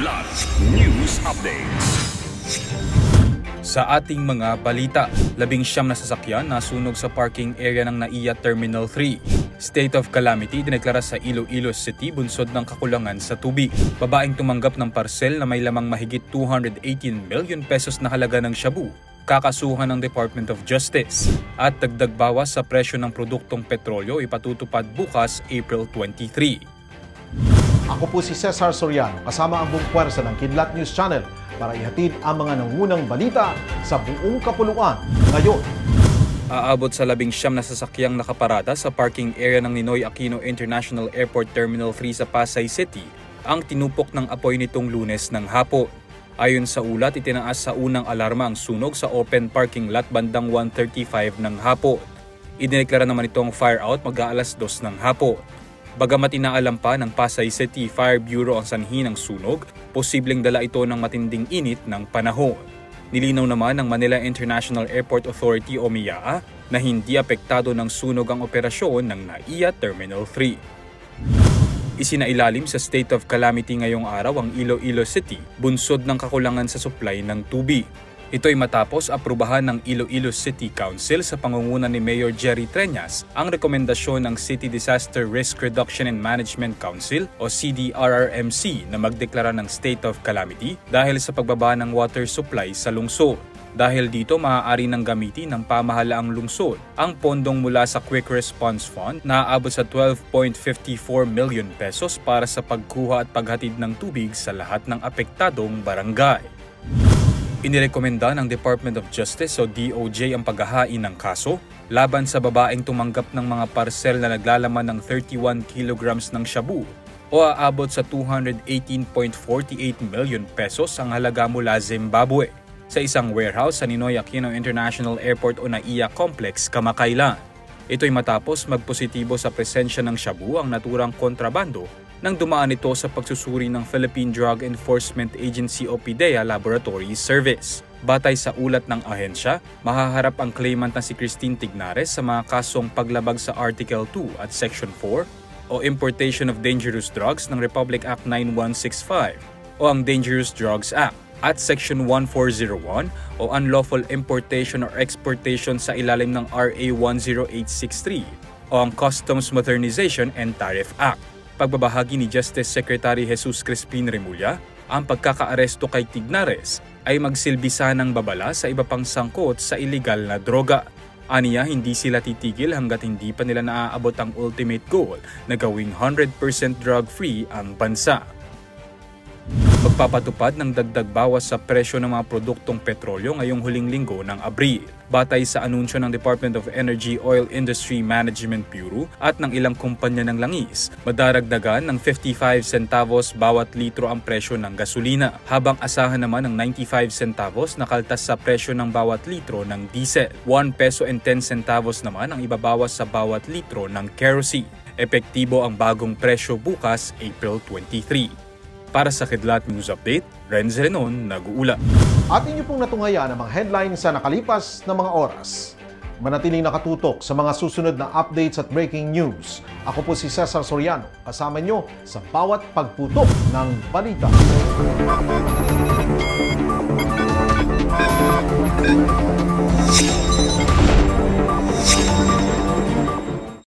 Kidlat News Updates. Sa ating mga balita, 19 na sasakyan nasunog sa parking area ng NAIA Terminal 3. State of calamity dineklara sa Iloilo City bunsod ng kakulangan sa tubig. Babaeng tumanggap ng parsel na may lamang mahigit 218 million pesos na halaga ng shabu, kakasuhan ng Department of Justice. At dagdag bawas sa presyo ng produktong petrolyo ipatutupad bukas April 23. Ako po si Cesar Soriano, kasama ang buong puwersa ng Kidlat News Channel para ihatid ang mga nangungunang balita sa buong kapuluan ngayon. Aabot sa 19 na sasakyang nakaparada sa parking area ng Ninoy Aquino International Airport Terminal 3 sa Pasay City ang tinupok ng apoy nitong Lunes ng hapon. Ayon sa ulat, itinaas sa unang alarma ang sunog sa open parking lot bandang 1:35 ng hapon. Idineklara naman itong fire out mag-aalas 2 ng hapon. Bagamat inaalam pa ng Pasay City Fire Bureau ang sanhi ng sunog, posibleng dala ito ng matinding init ng panahon. Nilinaw naman ng Manila International Airport Authority o MIAA na hindi apektado ng sunog ang operasyon ng NAIA Terminal 3. Isinailalim sa state of calamity ngayong araw ang Iloilo City, bunsod ng kakulangan sa supply ng tubig. Ito'y matapos aprubahan ng Iloilo City Council sa pangunguna ni Mayor Jerry Treñas ang rekomendasyon ng City Disaster Risk Reduction and Management Council o CDRRMC na magdeklara ng state of calamity dahil sa pagbaba ng water supply sa lungsod. Dahil dito, maaari nang gamitin ng pamahalaang lungsod ang pondong mula sa Quick Response Fund na aabot sa 12.54 million pesos para sa pagkuha at paghatid ng tubig sa lahat ng apektadong barangay. Inirekomenda ng Department of Justice o DOJ ang paghahain ng kaso laban sa babaeng tumanggap ng mga parsel na naglalaman ng 31 kilograms ng shabu o aabot sa 218.48 million pesos ang halaga mula Zimbabwe sa isang warehouse sa Ninoy Aquino International Airport o NAIA Complex kamakailan. Ito'y matapos magpositibo sa presensya ng shabu ang naturang kontrabando nang dumaan ito sa pagsusuri ng Philippine Drug Enforcement Agency o PDEA Laboratory Service. Batay sa ulat ng ahensya, mahaharap ang claimant na si Christine Tignares sa mga kasong paglabag sa Article 2 at Section 4 o Importation of Dangerous Drugs ng Republic Act 9165 o ang Dangerous Drugs Act at Section 1401 o Unlawful Importation or Exportation sa ilalim ng RA 10863 o ang Customs Modernization and Tariff Act. Pagbabahagi ni Justice Secretary Jesus Crispin Remulla, ang pagkakaaresto kay Tignares ay magsilbisa ng babala sa iba pang sangkot sa ilegal na droga. Aniya, hindi sila titigil hanggat hindi pa nila naaabot ang ultimate goal na gawing 100% drug-free ang bansa. Magpapatupad ng dagdag bawas sa presyo ng mga produktong petrolyo ngayong huling linggo ng Abril. Batay sa anunsyo ng Department of Energy Oil Industry Management Bureau at ng ilang kumpanya ng langis, madaragdagan ng 55 centavos bawat litro ang presyo ng gasolina, habang asahan naman ng 95 centavos na kaltas sa presyo ng bawat litro ng diesel. 1 peso and 10 centavos naman ang ibabawas sa bawat litro ng kerosene. Epektibo ang bagong presyo bukas, April 23. Para sa Kidlat News Update, Renz Renon, nag-uula. At inyo pong natunghaya ang mga headlines sa nakalipas na mga oras. Manatiling nakatutok sa mga susunod na updates at breaking news. Ako po si Cesar Soriano, kasama nyo sa bawat pagputok ng balita.